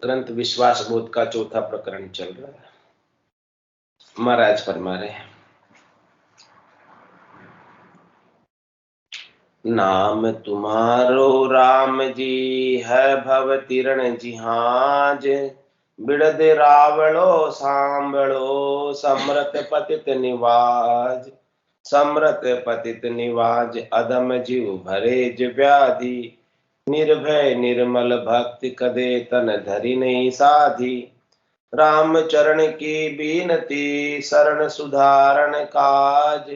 ग्रंथ विश्वास बोध का चौथा प्रकरण चल रहा है। महाराज फरमा रहे हैं, नाम तुम्हारो राम जी है भव तिरण जिहाज, बिड़द रावलो सांबलो समरत पतित निवाज। समरत पतित निवाज अदम जीव भरेज व्याधि, निर्भय निर्मल भक्ति कदे तन धरि नहीं साधी। राम चरण की बीनती शरण सुधारण काज,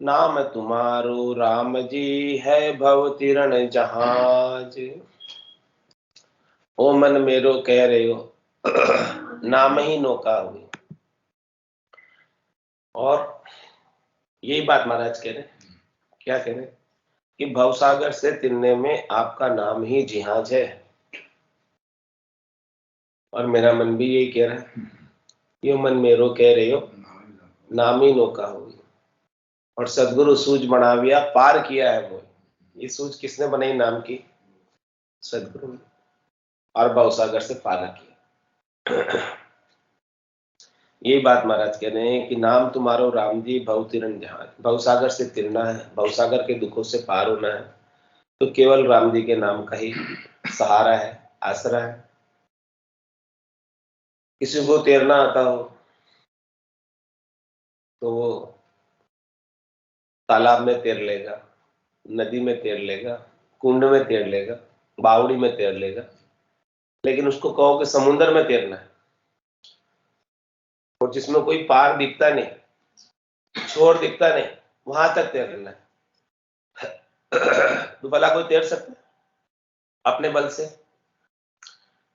नाम तुम्हारो राम जी है भव तिरण जहाज। ओ मन मेरो कह रहे हो नाम ही नौका हुई। और यही बात महाराज कह रहे हैं, क्या कह रहे हैं कि भवसागर से तिरने में आपका नाम ही जहाज है। और मेरा मन भी यही कह रहा है, ये मन मेरो कह रहे हो नाम ही नौका हुई। और सदगुरु सूझ बनाविया पार किया है वो। ये सूझ किसने बनाई नाम की? सदगुरु ने। और भवसागर से पार किया। यही बात महाराज कह रहे हैं कि नाम तुम्हारो राम जी भव तिरण जहाज। भवसागर से तिरना है, भवसागर के दुखों से पार होना है, तो केवल राम जी के नाम का ही सहारा है, आसरा है। किसी को तैरना आता हो तो वो तालाब में तैर लेगा, नदी में तैर लेगा, कुंड में तैर लेगा, बावड़ी में तैर लेगा। लेकिन उसको कहो कि समुद्र में तैरना है, और जिसमें कोई पार दिखता नहीं, छोर दिखता नहीं, वहां तक तैरना है, तो भला कोई तैर सकता है? अपने बल से,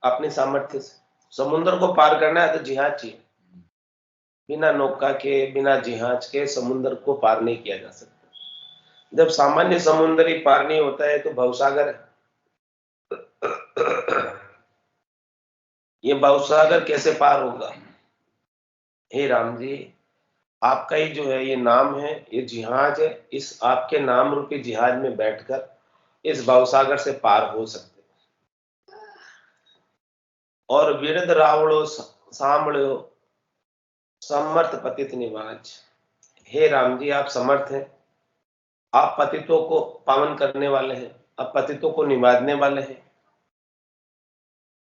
अपने सामर्थ्य से? समुद्र को पार करना है तो जिहाज चाहिए। बिना नौका के, बिना जिहाज के समुद्र को पार नहीं किया जा सकता। जब सामान्य समुद्र ही पार नहीं होता है तो भवसागर है। ये भवसागर कैसे पार होगा? हे राम जी, आपका ही जो है ये नाम है, ये जिहाज है। इस आपके नाम रूपी जिहाज में बैठकर इस भवसागर से पार हो सकते। और विरद रावणो सांभळो समर्थ पतित निवाज। हे राम जी, आप समर्थ हैं, आप पतितों को पावन करने वाले हैं, आप पतितों को निवाजने वाले हैं।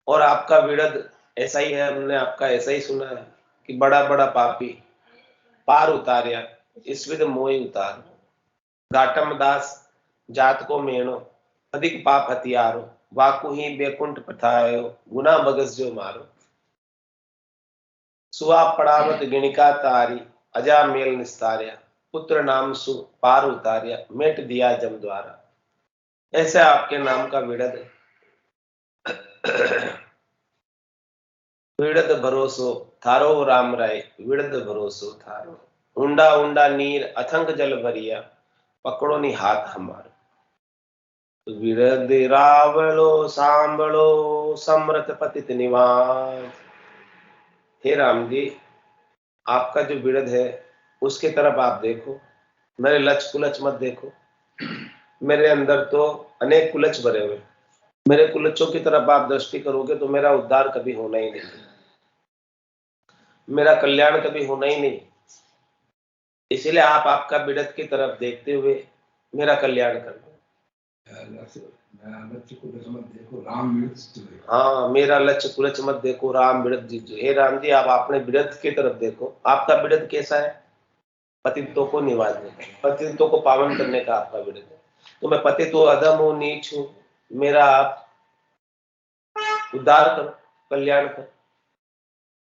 और आपका विरद ऐसा ही है, हमने आपका ऐसा ही सुना है कि बड़ा बड़ा पापी पार उतारिया, इस विध मोहि उतार। घाटम दास जात को मेणो, अधिक पाप हथियारो, वाकु ही बैकुंठ पठायो, गुना बगस जो मारो। सुआ पड़ावत गिणिका तारी, अजा मेल निस्तार्या, पुत्र नाम सु पार उतार्या, मेट दिया जम द्वारा। ऐसे आपके नाम का विड़द विड़द भरोसो थारो राम राय, विड़द भरोसो थारो। ऊंडा ऊंडा नीर अथंग जल भरिया, पकड़ो नी हाथ हमारो। विड़द रावलो सांबलो समरथ पतित निवाज। हे राम जी, आपका जो विड़द है उसके तरफ आप देखो, मेरे लच कुलच मत देखो। मेरे अंदर तो अनेक कुलच भरे हुए, मेरे कुलच्चों की तरफ आप दृष्टि करोगे तो मेरा उद्धार कभी होना ही नहीं, मेरा कल्याण कभी होना ही नहीं। इसलिए आप आपका विड़द की तरफ देखते हुए मेरा कल्याण कर दो। हाँ, मेरा लक्ष्य कुलच मत देखो, राम विड़द जीतो। हे राम जी, आप अपने विड़द की तरफ देखो। आपका विड़द कैसा है? पतितों को निवाजने का, पतितों को पावन करने का आपका विड़द है। तो मैं पतित हूँ, अधम हूँ, नीच हूँ, मेरा आप उद्धार करो, कल्याण करो।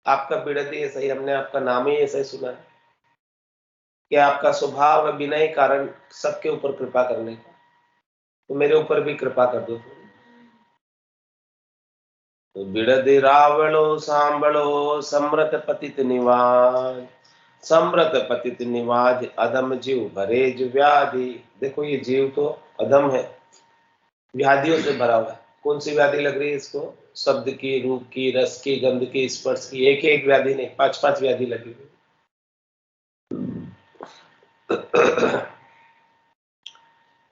आपका विड़द ही ऐसा ही, हमने आपका नाम ही ऐसा ही सुना है कि आपका स्वभाव है बिना ही कारण सबके ऊपर कृपा करने का, तो मेरे ऊपर भी कृपा कर दो। तो बिड़द रावलो सांबलो समृत पतित निवाज। समृत पतित निवाज अधम जीव भरेज व्याधि। देखो ये जीव तो अधम है, व्याधियों से भरा हुआ है। कौन सी व्याधि लग रही है इसको? शब्द की, रूप की, रस की, गंध की, स्पर्श की, एक एक व्याधि नहीं, पांच पांच व्याधि लगी हुई।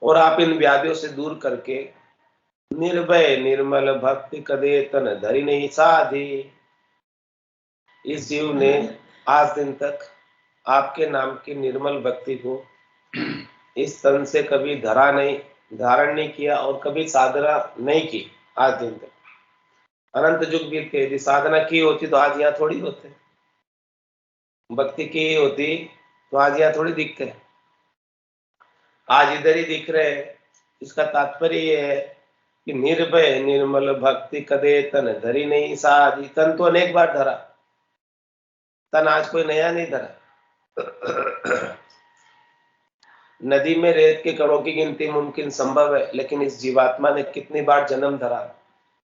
और आप इन व्याधियों से दूर करके निर्भय निर्मल भक्ति कदे तन धरि नहीं साधी। इस जीव ने आज दिन तक आपके नाम की निर्मल भक्ति को इस तन से कभी धारण नहीं किया और कभी साधना नहीं की। आज दिन तक अनंत युग बीत के यदि साधना की होती तो आज यहाँ थोड़ी होते, भक्ति की होती तो आज यहाँ थोड़ी दिखते। आज इधर ही दिख रहे हैं। इसका तात्पर्य ये है कि निर्भय निर्मल भक्ति कदे तन धरी नहीं साधी। तन तो अनेक बार धरा, तन आज कोई नया नहीं धरा। नदी में रेत के कणों की गिनती मुमकिन संभव है, लेकिन इस जीवात्मा ने कितनी बार जन्म धरा,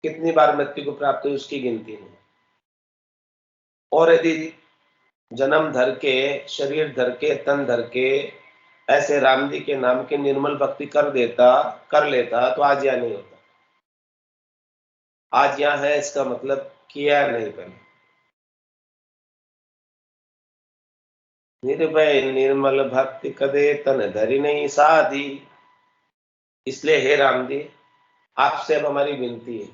कितनी बार मृत्यु को प्राप्त हुई, उसकी गिनती नहीं। और यदि जन्म धर के, शरीर धर के, तन धर के ऐसे राम जी के नाम की निर्मल भक्ति कर लेता तो आज यह नहीं होता। आज यहां है इसका मतलब किया नहीं पहले। निर्भय निर्मल भक्ति कदे तन धरि नहीं साधी। इसलिए हे राम जी, आपसे अब हमारी विनती है।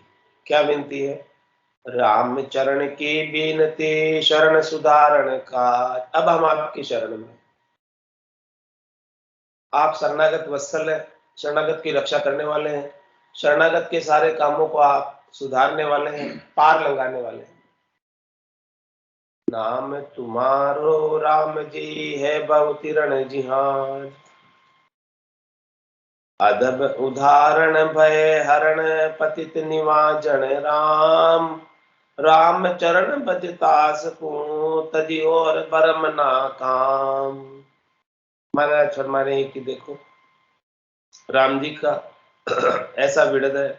क्या विनती है? राम चरण की बीनती शरण सुधारण का। अब हम आपकी शरण में। आप शरणागत वत्सल है, शरणागत की रक्षा करने वाले हैं, शरणागत के सारे कामों को आप सुधारने वाले हैं, पार लगाने वाले हैं। नाम तुम्हारो राम जी है बहुतिरण जिहान। अदब उदाहरण भय हरण पतित निवाजन राम। राम चरण भजतास को तजी और बरम ना काम। महाराज फरमाने कि देखो राम जी का ऐसा विड़द है,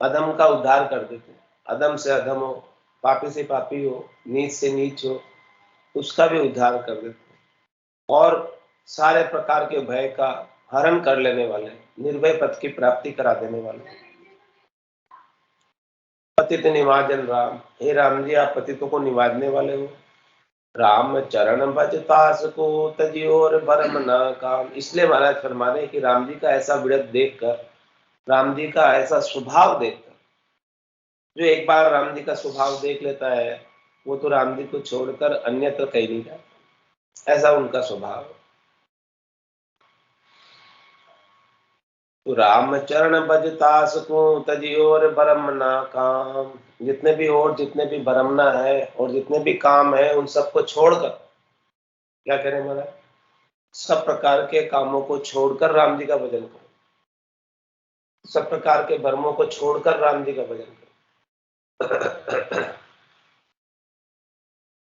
अधम का उद्धार कर देते। अधम से अधम हो, पापी से पापी हो, नीच से नीच हो, उसका भी उद्धार कर देते और सारे प्रकार के भय का हरण कर लेने वाले, निर्भय पद की प्राप्ति करा देने वाले। पतित निवाजन राम। हे राम जी, आप पतितों को निवाजने वाले हो। राम चरण भजतास को तजी और भरम न काम। इसलिए महाराज फरमाने कि राम जी का ऐसा विड़द देखकर, राम जी का ऐसा स्वभाव देखकर, जो एक बार राम जी का स्वभाव देख लेता है वो तो राम जी को छोड़कर अन्यत्र कहीं नहीं जाता। ऐसा उनका स्वभाव है। तो राम चरण भजतास को तजी और भरम ना काम। जितने भी भरमना है और जितने भी काम है उन सबको छोड़कर क्या करें महाराज? सब प्रकार के कामों को छोड़कर राम जी का भजन करो। सब प्रकार के भ्रमों को छोड़कर राम जी का भजन करो।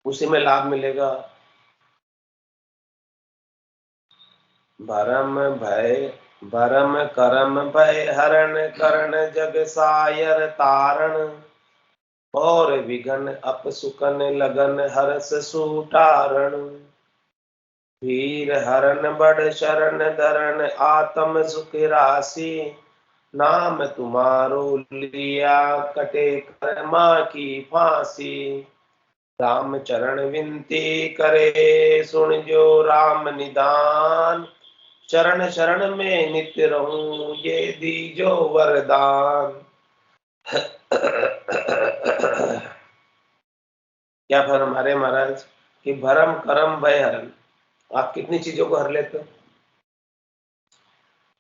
उसी में लाभ मिलेगा। भरम करम भय हरण करण जग सायर तारण। और विघन अपसुकन लगन हर्ष सुटारण। वीर हरण बड़ शरण धरण आत्म सुख राशि। नाम तुम्हारो लिया कटे कर्मा की फांसी। राम चरण विनती करे सुन जो राम निदान। चरण शरण में नित्य रहूं ये दीजो वरदान। क्या फरमारे महाराज कि भरम करम भय हरण। आप कितनी चीजों को हर लेते हो?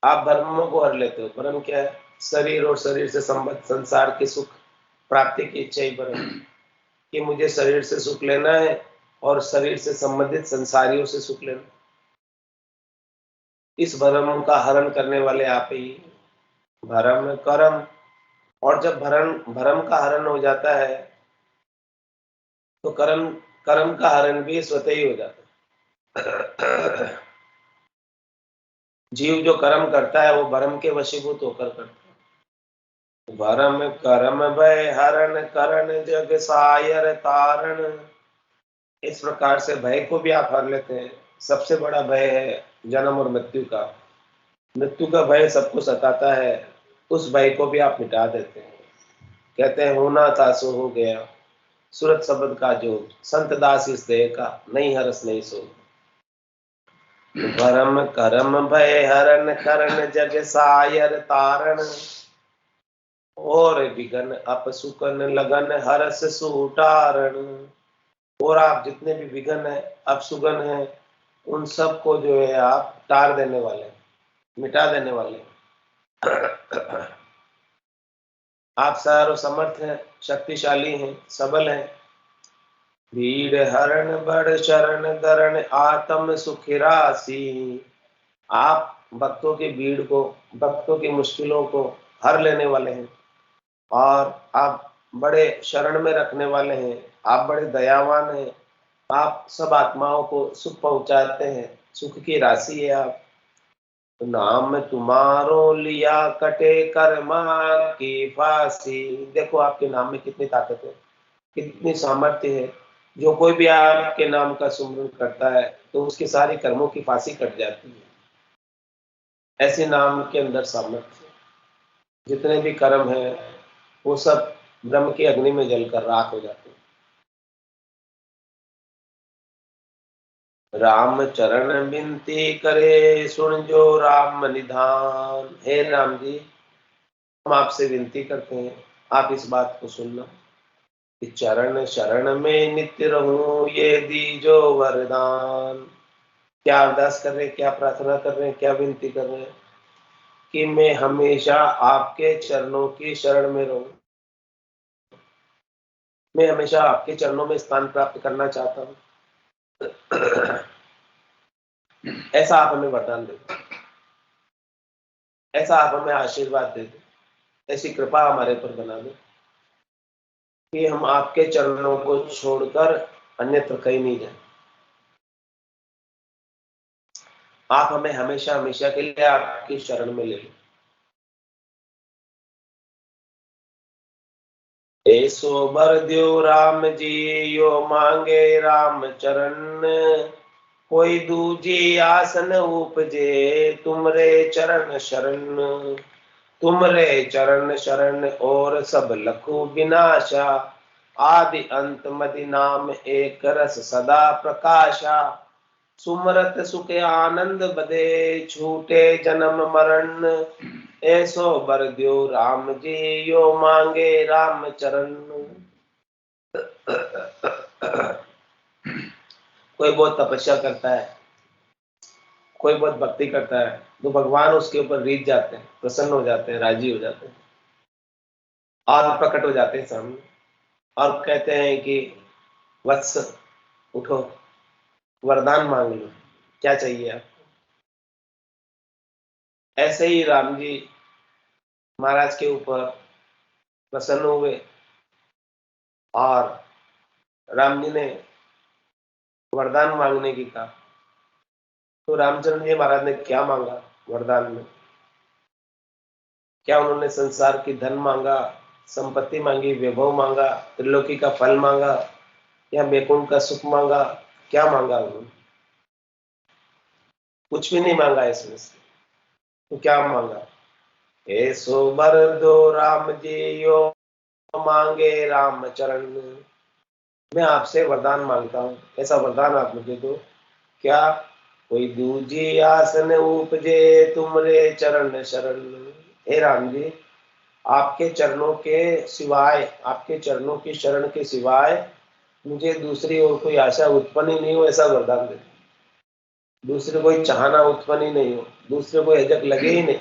आप भ्रमों को हर लेते हो। भ्रम क्या है? शरीर और शरीर से संबद्ध संसार के सुख प्राप्ति की इच्छा ही भ्रम कि मुझे शरीर से सुख लेना है और शरीर से संबंधित संसारियों से सुख लेना। इस भ्रम का हरण करने वाले आप ही। भरम करम। और जब भरम का हरण हो जाता है तो कर्म का हरण भी स्वतः ही हो जाता है। जीव जो कर्म करता है वो भरम के वशीभूत होकर करता है। भरम करम भय हरण करण जग सायर तारण। इस प्रकार से भय को भी आप हर लेते हैं। सबसे बड़ा भय है जन्म और मृत्यु का। मृत्यु का भय सबको सताता है, उस भय को भी आप मिटा देते हैं। कहते हैं होना था सो हो गया, सूरत शब्द का जो संत दास इस देह का, नहीं हरस नहीं सो। भरम करम भय हरण करण जग सायर तारण। और विघन अपसुकन लगन हरस सुटारण। और आप जितने भी विघन है, अपसुगन है, उन सब को जो है आप टार देने वाले, मिटा देने वाले। आप सर्व समर्थ हैं, शक्तिशाली हैं, सबल हैं। भीड़ हरण बड़ शरण गरण आत्म सुखिरासी। आप भक्तों की भीड़ को, भक्तों की मुश्किलों को हर लेने वाले हैं और आप बड़े शरण में रखने वाले हैं। आप बड़े दयावान हैं। आप सब आत्माओं को सुख पहुंचाते हैं, सुख की राशि है आप। नाम तुम्हारो लिया कटे कर्मा की फांसी। देखो आपके नाम में कितनी ताकत है, कितनी सामर्थ्य है। जो कोई भी आपके नाम का सुमरन करता है तो उसके सारे कर्मों की फांसी कट जाती है। ऐसे नाम के अंदर सामर्थ्य है। जितने भी कर्म है वो सब ब्रह्म की अग्नि में जलकर राख हो जाते हैं। राम चरण बिनती करे सुन जो राम निधान। हे राम जी, हम आपसे विनती करते हैं, आप इस बात को सुनना कि चरण शरण में नित्य रहूं ये दीजो वरदान। क्या अरदास कर रहे हैं, क्या प्रार्थना कर रहे हैं, क्या विनती कर रहे हैं कि मैं हमेशा आपके चरणों की शरण में रहूं, मैं हमेशा आपके चरणों में स्थान प्राप्त करना चाहता हूं। ऐसा आप हमें वरदान दे, ऐसा आप हमें आशीर्वाद दे दो, ऐसी कृपा हमारे पर बना दो कि हम आपके चरणों को छोड़कर अन्यत्र कहीं नहीं जाए। आप हमें हमेशा हमेशा के लिए आपकी शरण में ले लो। ऐसो बर द्यो राम जी यो मांगे राम चरण। कोई दूजी आसन उपजे तुमरे चरण शरण। तुमरे चरण शरण और सब लखु विनाशा। आदि अंत मदि नाम एक रस सदा प्रकाशा। सुमरत सुख आनंद बदे छूटे जन्म मरण। ऐसो बर द्यो राम जी यो मांगे राम चरण। कोई बहुत तपस्या करता है, कोई बहुत भक्ति करता है तो भगवान उसके ऊपर रीझ जाते हैं, प्रसन्न हो जाते हैं, राजी हो जाते हैं और प्रकट हो जाते हैं सामने और कहते हैं कि वत्स उठो, वरदान मांग लो, क्या चाहिए आप। ऐसे ही राम जी महाराज के ऊपर प्रसन्न हुए और राम जी ने वरदान मांगने की कहा। तो रामचंद्र जी महाराज ने क्या मांगा वरदान में? क्या उन्होंने संसार की धन मांगा, संपत्ति मांगी, वैभव मांगा, त्रिलोकी का फल मांगा या बैकुंठ का सुख मांगा? क्या मांगा उन्होंने? कुछ भी नहीं मांगा इसमें से। तो क्या मांगा? ऐसो बर दो राम जी यो मांगे राम चरण। मैं आपसे वरदान मांगता हूँ, ऐसा वरदान आप मुझे दो। क्या? कोई दूजी आसन उपजे तुमरे चरण शरण। हे राम जी, आपके चरणों के सिवाय, आपके चरणों की शरण के सिवाय मुझे दूसरी और कोई आशा उत्पन्न ही नहीं हो, ऐसा वरदान दे। दूसरे कोई चाहना उत्पन्न ही नहीं हो, दूसरे कोई हिचक लगे ही नहीं,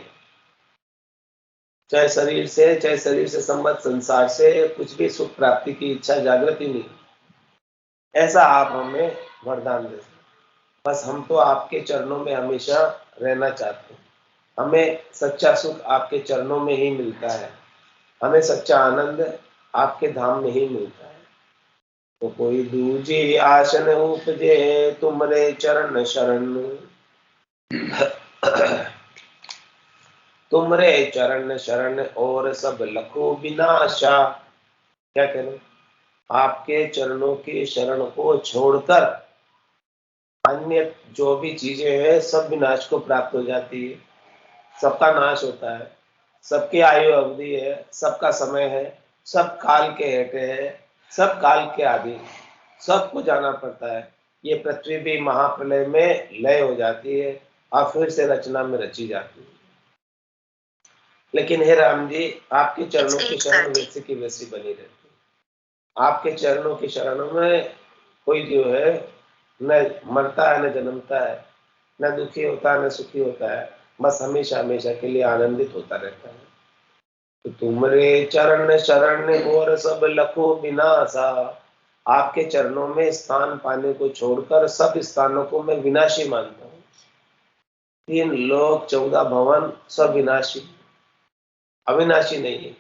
चाहे शरीर से, चाहे शरीर से संबद्ध संसार से कुछ भी सुख प्राप्ति की इच्छा जागृत ही नहीं। ऐसा आप हमें वरदान दे। बस हम तो आपके चरणों में हमेशा रहना चाहते हैं। हमें सच्चा सुख आपके चरणों में ही मिलता है, हमें सच्चा आनंद आपके धाम में ही मिलता है। तो कोई दूजी आसन उपजे तुमरे चरण शरण। तुमरे चरण शरण और सब लखो विनाशा। क्या कह रहे? आपके चरणों की शरण को छोड़कर अन्य जो भी चीजें हैं सब विनाश को प्राप्त हो जाती है। सबका नाश होता है, सबकी आयु अवधि है, सबका समय है, सब काल के हेठे है, सब काल के आदि, सबको जाना पड़ता है। ये पृथ्वी भी महाप्रलय में लय हो जाती है और फिर से रचना में रची जाती है। लेकिन हे राम जी, आपके चरणों की शरण वैसे की वैसी बनी रहती है। आपके चरणों की शरणों में कोई जो है न मरता है न जन्मता है, न दुखी होता है न सुखी होता है, बस हमेशा हमेशा के लिए आनंदित होता रहता है। तो तुमरे चरण शरण और सब लखो विनाशा, आपके चरणों में स्थान पाने को छोड़कर सब स्थानों को मैं विनाशी मानता हूँ। 3 लोक 14 भवन सब विनाशी, अविनाशी नहीं है।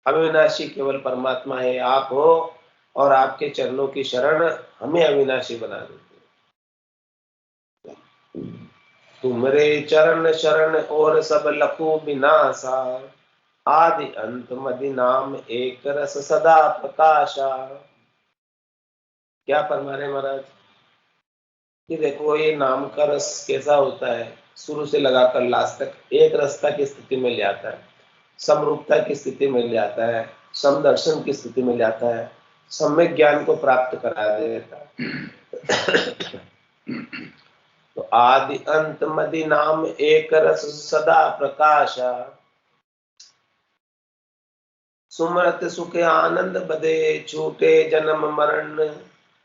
अविनाशी केवल परमात्मा है, आप हो, और आपके चरणों की शरण हमें अविनाशी बना देती है। तुमरे चरण शरण और सब लखो विनाशा, आदि अंत मदि नाम एक रस सदा प्रकाशा। क्या फरमा रहे महाराज कि देखो ये नाम का रस कैसा होता है, शुरू से लगाकर लास्ट तक एक रसता की स्थिति में ले आता है, समरूपता की स्थिति में ले आता है, समदर्शन की स्थिति में ले आता है, सम्यक ज्ञान को प्राप्त करा देता है। तो आदि अंत मदि नाम एक रस सदा प्रकाशा, सुमरत सुख आनंद बदे छूटे जन्म मरण।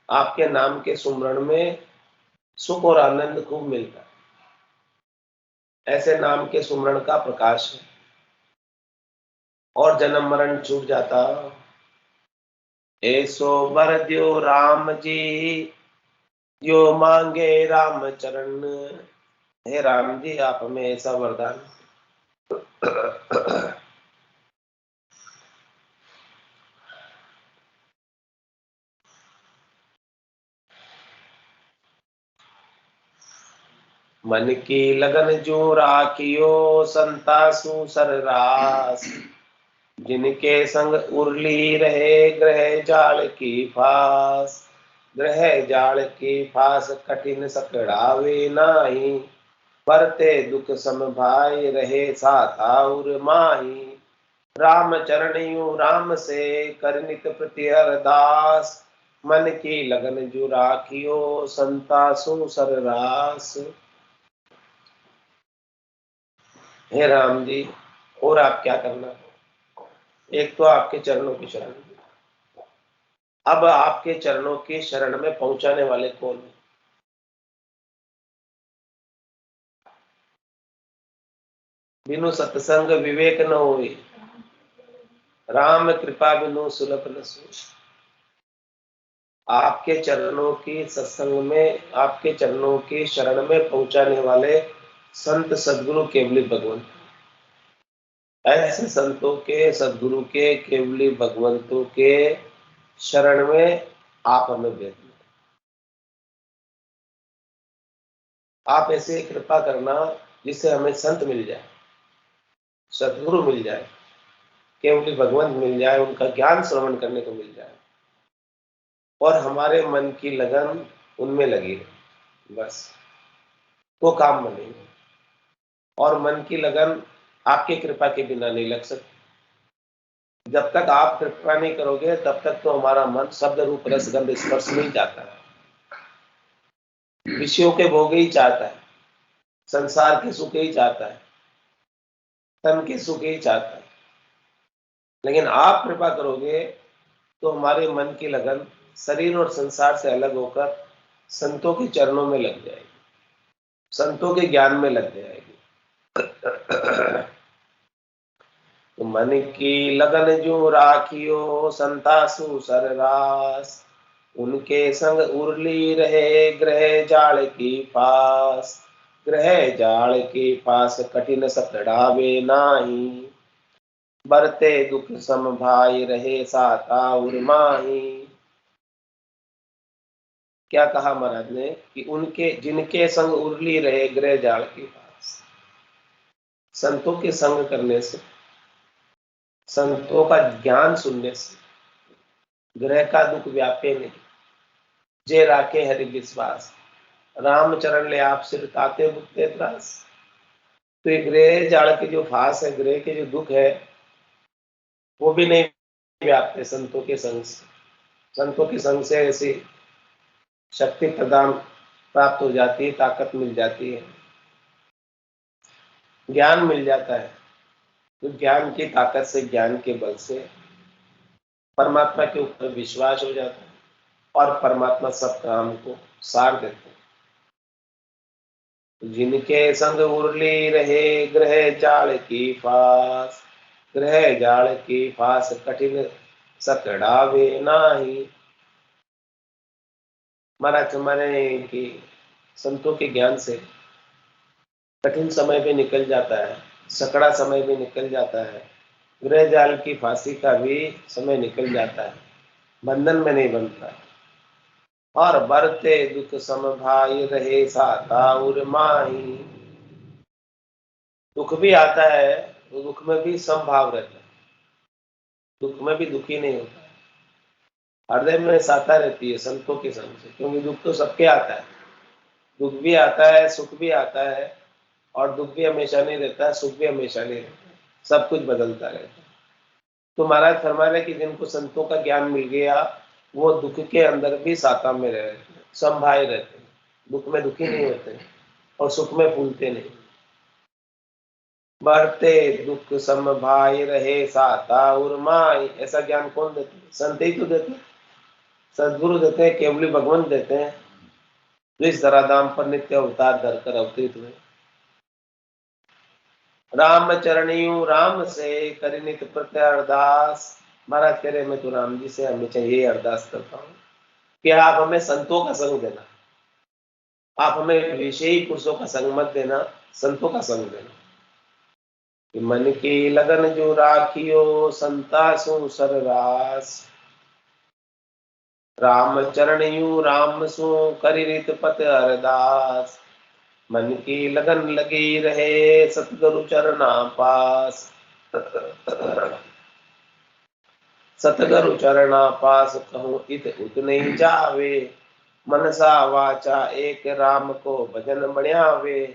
आपके नाम के सुमरण में सुख और आनंद खूब मिलता है, ऐसे नाम के सुमरण का प्रकाश है, और जन्म मरण छूट जाता। ऐसो बर द्यो राम जी, जो मांगे राम चरण। हे राम जी, आप हमें ऐसा वरदान। मन की लगन जो राखियो संतासु सररास, जिनके संग उर्ली रहे ग्रह जाल की फास। ग्रह जाल की फास कठिन सकड़ावे नाही, परते दुख सम भाई रहे साथा उर माही। राम चरणियो राम से करनित प्रति अरदास, मन की लगन जो राखियो संतासु सररास। हे राम जी, और आप क्या करना, एक तो आपके चरणों की शरण, अब आपके चरणों की शरण में पहुंचाने वाले कौन है? बिनु सत्संग विवेक न होए, राम कृपा बिनु सुलभ न सोए। आपके चरणों की सत्संग में, आपके चरणों की शरण में पहुंचाने वाले संत सदगुरु केवली भगवंत, ऐसे संतों के सदगुरु के केवली भगवंतों के शरण में आप हमें भेज दो। आप ऐसे कृपा करना जिससे हमें संत मिल जाए, सदगुरु मिल जाए, केवली भगवंत मिल जाए, उनका ज्ञान श्रवण करने को मिल जाए, और हमारे मन की लगन उनमें लगी रहे, बस वो काम बनेगा। और मन की लगन आपकी कृपा के बिना नहीं लग सकती। जब तक आप कृपा नहीं करोगे तब तक तो हमारा मन शब्द रूप रस गंध स्पर्श नहीं चाहता है, विषयों के भोग ही चाहता है, संसार के सुख ही चाहता है, तन के सुख ही चाहता है। लेकिन आप कृपा करोगे तो हमारे मन की लगन शरीर और संसार से अलग होकर संतों के चरणों में लग जाएगी, संतों के ज्ञान में लग जाएगी। तो मन की लगन जो राखियो संतासु सररास, उनके संग उर्ली रहे ग्रह जाल की पास। ग्रह जाल के पास कठिन सकड़ावे नाही, बरते दुख सम भाई रहे साता उर्माही। क्या कहा महाराज ने कि उनके जिनके संग उर्ली रहे ग्रह जाल के पास, संतों के संग करने से, संतों का ज्ञान सुनने से ग्रह का दुख व्यापे नहीं। जे राखे हरि विश्वास, रामचरण ले आप सिर ताते बुकते त्रास। तो ये ग्रह जाल के जो फास है, ग्रह के जो दुख है, वो भी नहीं व्यापते संतों के संग से। संतों के संग से ऐसी शक्ति प्रदान प्राप्त हो जाती है, ताकत मिल जाती है, ज्ञान मिल जाता है, तो ज्ञान की ताकत से, ज्ञान के बल से परमात्मा के ऊपर विश्वास हो जाता है और परमात्मा सब काम को सार देते हैं। जिनके संग उरली रहे ग्रह जाल की फास, ग्रह जाल की फास कठिन सकड़ावे नाही। महाराज हमारे कि संतों के ज्ञान से कठिन समय भी निकल जाता है, सकड़ा समय भी निकल जाता है, गृह जाल की फांसी का भी समय निकल जाता है, बंधन में नहीं बनता। और बरते दुख समभाई रहे साता उर माही। दुख भी आता है तो दुख में भी समभाव रहता है, दुख में भी दुखी नहीं होता है, हृदय में साता रहती है संतों के संग से। क्योंकि दुख तो सबके आता है, दुख भी आता है, सुख भी आता है, और दुख भी हमेशा नहीं रहता है, सुख भी हमेशा नहीं रहता है, सब कुछ बदलता रहता है। तो महाराज फरमा रहे कि जिनको संतों का ज्ञान मिल गया वो दुख के अंदर भी साता में रहते हैं, संभाए रहते हैं, दुख में दुखी नहीं होते और सुख में फूलते नहीं। बढ़ते दुख समभाए रहे साता उर्माई, ऐसा ज्ञान कौन देते हैं? संत ही तो देते हैं, सदगुरु देते हैं, केवली भगवान देते हैं, जो इस धराधाम पर नित्य अवतार धरकर अवतरित हुए। राम चरणियों राम से करी नित प्रत्यय अरदास। महाराज कह रहे मैं तो राम जी से हमेशा यही अरदास करता हूँ कि आप हमें संतों का संग देना, आप हमें विषयी पुरुषों का संग मत देना, संतों का संग देना। कि मन की लगन जो राखियो संता सु सररास, राम चरणियों राम सु करी नित पत अरदास। मन की लगन लगी रहे सतगुरु चरना पास, सतगुरु चरणा पास कहूँ इत उत नहीं जावे। मनसा वाचा एक राम को भजन बढ़ियावे।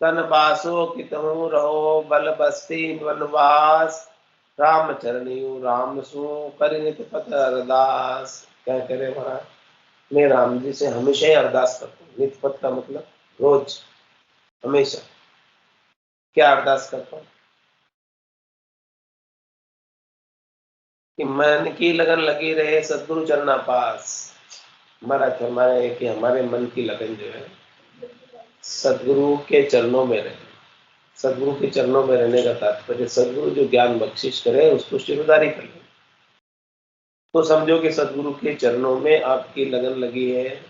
तन बासो कितहु रहो बल बस्ती वनवास। राम चरणियु राम सु कर नित पत अरदास। क्या करे महाराज, मैं राम जी से हमेशा ही अरदास करता हूँ। नित पत का मतलब रोज, हमेशा। क्या अरदास करता हूँ कि मन की लगन लगी रहे सदगुरु चरना पास। महाराज हमारे कि हमारे मन की लगन जो है सदगुरु के चरणों में रहे। सदगुरु के चरणों में रहने का तात्पर्य सदगुरु जो ज्ञान बख्शिश करे उसको शिरदारी कर ले। तो समझो कि सदगुरु के चरणों में आपकी लगन लगी है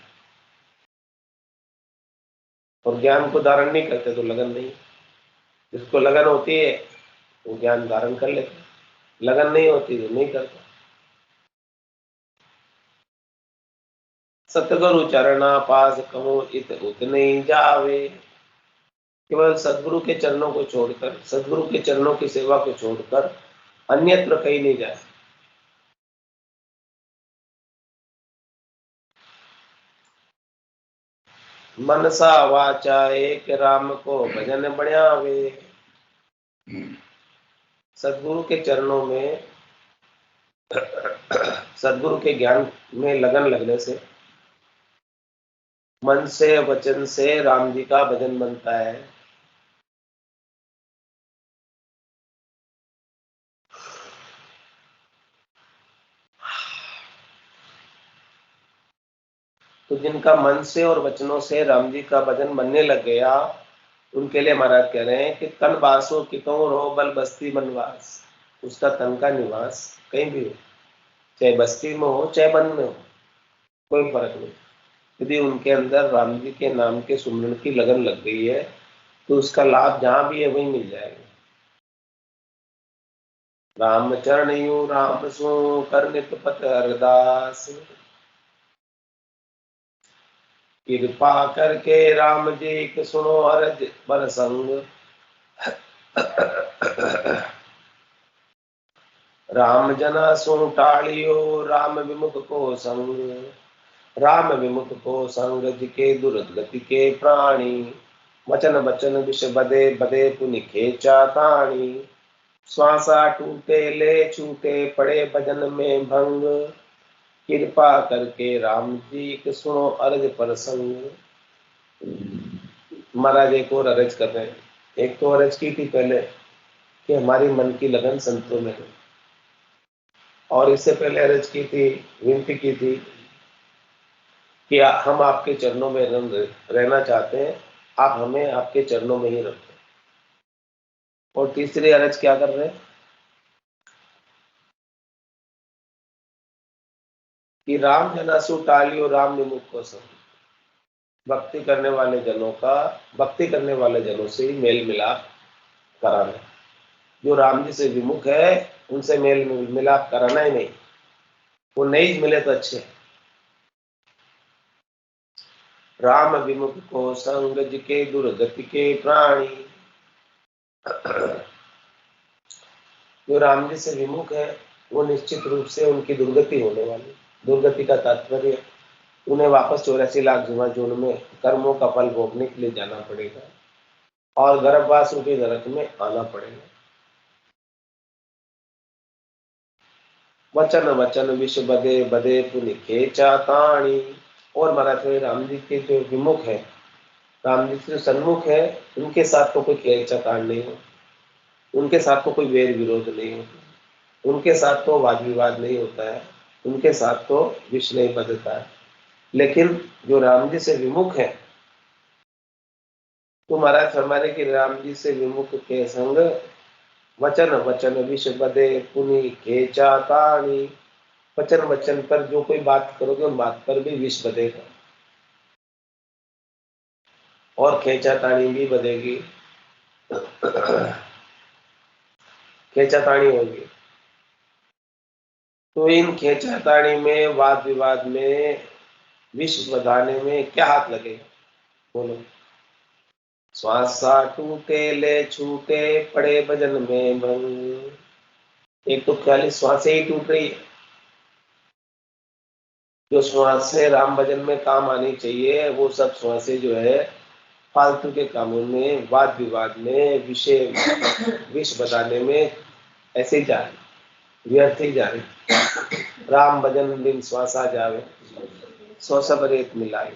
और ज्ञान को धारण नहीं करते तो लगन नहीं। जिसको लगन होती है वो ज्ञान धारण कर लेता, लगन नहीं होती तो नहीं करता। सतगुरु चरणा पास कहो इत उत नहीं जावे। केवल सदगुरु के चरणों को छोड़कर, सदगुरु के चरणों की सेवा को छोड़कर अन्यत्र कहीं नहीं जाए। मनसा वाचा एक राम को भजन बढ़ियावे। सदगुरु के चरणों में, सदगुरु के ज्ञान में लगन लगने से मन से वचन से राम जी का भजन बनता है। तो जिनका मन से और वचनों से राम जी का भजन बनने लग गया उनके लिए महाराज कह रहे हैं कि तन बासो कितों रहो बल बस्ती बनवास। उसका तन का निवास कहीं भी हो, चाहे बस्ती में हो चाहे वन में हो, कोई फर्क नहीं। यदि उनके अंदर राम जी के नाम के सुमरन की लगन लग गई है तो उसका लाभ जहां भी है वहीं मिल जाएगा। राम चरण यू राम सो कर नित पत अरदास। कृपा करके राम जी के सुनो अरज बर संग। राम जना सो टालियो राम विमुख को संग। राम विमुख को संग जिके दुर्गति के प्राणी। वचन वचन विष बदे बदे पुनि खेचा ताणी। श्वासा टूटे ले छूटे पड़े भजन में भंग। कृपा करके राम जी के सुनो अर्ज प्रसंग। महाराज एक और अर्ज कर रहे हैं। एक तो अर्ज की थी पहले कि हमारी मन की लगन संतों में हो। और इससे पहले अर्ज की थी, विनती की थी कि हम आपके चरणों में रहना चाहते हैं, आप हमें आपके चरणों में ही रखो। और तीसरी अर्ज क्या कर रहे हैं कि राम जनासु टालियो राम विमुख को संग। भक्ति करने वाले जनों का, भक्ति करने वाले जनों से ही मेल मिलाप कराना। जो राम जी से विमुख है उनसे मेल मिलाप कराना ही नहीं, वो नहीं मिले तो अच्छे। राम विमुख को संग जिके दुर्गति के प्राणी। जो राम जी से विमुख है वो निश्चित रूप से उनकी दुर्गति होने वाली। दुर्गति का तात्पर्य उन्हें वापस 84 लाख जून में कर्मों का फल भोगने के लिए जाना पड़ेगा और गर्भवास रूपी नरक में आना पड़ेगा। वचन वचन विष बदे बदे पुनि खेचा ताणी। और महाराज राम जी के जो विमुख है, राम जी से सन्मुख है, उनके साथ तो कोई खेल चतान नहीं हो, उनके साथ तो कोई वेर विरोध नहीं होता, उनके साथ तो वाद विवाद नहीं होता है, उनके साथ तो विष नहीं बदलता है। लेकिन जो राम जी से विमुख है, तो महाराज फरमाने की राम जी से विमुख के संग वचन वचन विष बदे पुनि खेचा ताणी। वचन वचन पर जो कोई बात करोगे उन बात पर भी विष बधेगा और खेचातानी भी बधेगी, खेचातानी होगी। तो इन खेचातानी में, वाद विवाद में, विष बधाने में क्या हाथ लगेगा? बोलो। श्वासा टूटे ले छूटे पड़े भजन में भंग। एक तो खाली श्वासें ही टूट रही है। जो श्वासें राम भजन में काम आनी चाहिए वो सब श्वासें जो है फालतू के कामों में, वाद विवाद में, विषय विष बताने में ऐसे ही जा रहे, व्यर्थ ही जा रहे। राम भजन बिन श्वासा जावे, सौ सब रेत मिलाई।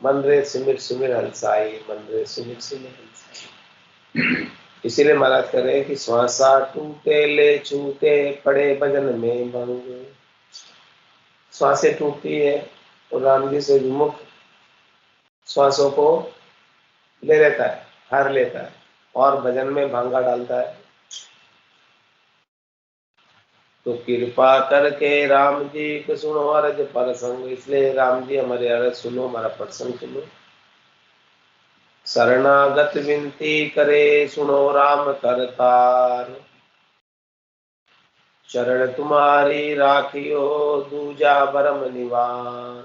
मन रे सुमिर सुमिर हंसाई, मन रे सुमिर सुमिर हंसाई। इसीलिए महाराज कह रहे हैं कि श्वासा टूटे ले छूटे पड़े भजन में भंग। श्वासें टूटती है और राम जी से विमुख श्वासों को ले लेता है, हर लेता है और भजन में भांगा डालता है। तो कृपा करके राम जी को सुनो अरज प्रसंग। इसलिए राम जी हमारे अरज सुनो, हमारा प्रसंग सुनो। शरणागत विनती करे सुनो राम करतार। शरण तुम्हारी राखियो दूजा भरम निवार।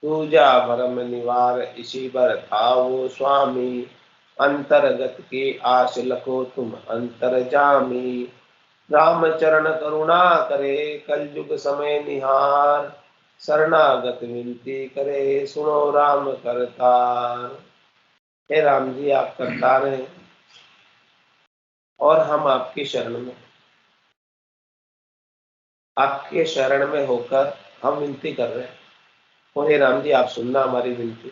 दूजा भरम निवार इसी बर थाओ स्वामी। अंतर्गत की आश लखो तुम अंतर्जामी। राम चरण करुणा करे कलयुग समय निहार। शरणागत विनती करे सुनो राम करतार। हे राम जी आप करतार हैं और हम आपकी शरण में, आपके शरण में होकर हम विनती कर रहे हैं। और हे राम जी आप सुनना हमारी विनती।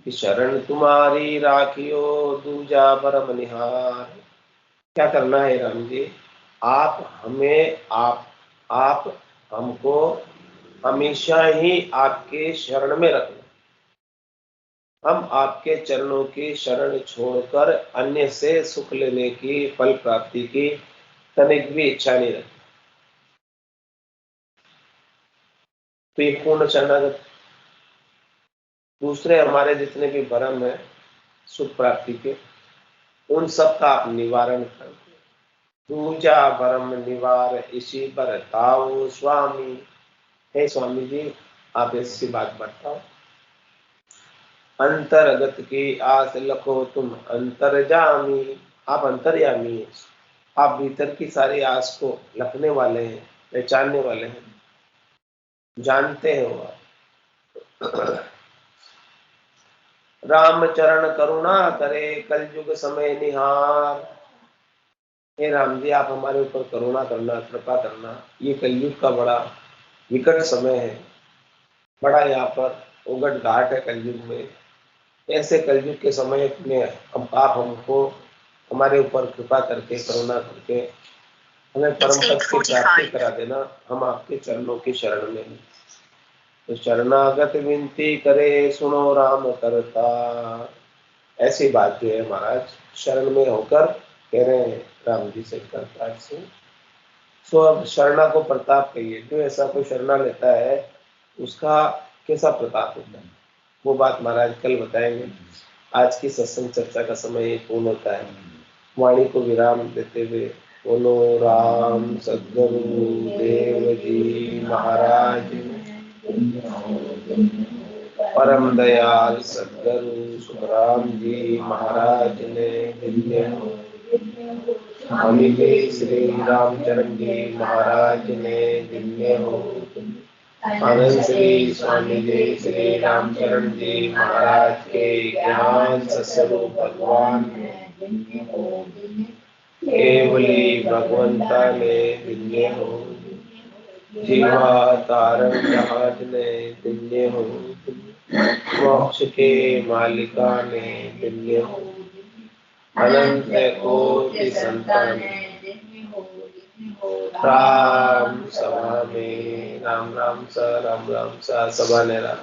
कि शरण तुम्हारी राखियो दूजा परम निहार। क्या करना है राम जी? आप हमें, आप हमको हमेशा ही आपके शरण में रखना। हम आपके चरणों की शरण छोड़कर अन्य से सुख लेने की, फल प्राप्ति की तनिक भी इच्छा नहीं रखती। तो ये पूर्ण शरणागत। दूसरे हमारे जितने भी भरम है सुख प्राप्ति के, उन सब का आप निवारण कर दो। दूजा भरम निवार इसी पर ताओ स्वामी। हे स्वामी जी आप ऐसी बात बताओ। अंतर्गत की आस लखो तुम अंतर्जामी। आप अंतर्यामी हैं, आप भीतर की सारी आस को लखने वाले हैं, पहचानने वाले हैं, जानते हो आप। राम चरण करुणा करे कलयुग समय निहार। हे राम जी आप हमारे ऊपर करुणा करना, कृपा करना। ये कलयुग का बड़ा विकट समय है, बड़ा यहाँ पर उगट घाट है कलयुग में। ऐसे कलयुग के समय में आप हमको हमारे ऊपर कृपा करके, करुणा करके हमें परम पद की प्राप्ति करा देना। हम आपके चरणों की शरण में हैं। तो शरणागत विनती करे सुनो राम करता, ऐसी बात जो है महाराज शरण में होकर कह रहे हैं राम जी से करता से। सो अब शरणा को प्रताप कहिए, जो ऐसा कोई शरणा लेता है उसका कैसा प्रताप होता है, वो बात महाराज कल बताएंगे। आज की सत्संग चर्चा का समय पूर्ण होता है। वाणी को विराम देते हुए बोलो राम सद्गुरु देव जी महाराज, परम दयाल सद्गुरु सुखराम जी महाराज ने दिव्य हो। स्वामी जी श्री रामचरण जी महाराज ने दिव्य हो। आनंद श्री स्वामी जी श्री रामचरण जी महाराज के ज्ञान सस्वरूप भगवान केवली भगवंता ने दिव्य हो। जीवा तारण जहाज ने दिव्य हो। मोक्ष के मालिका ने दिव्य हो। अनंत कोटि संतान राम सभा में राम राम सा सभा ने राम।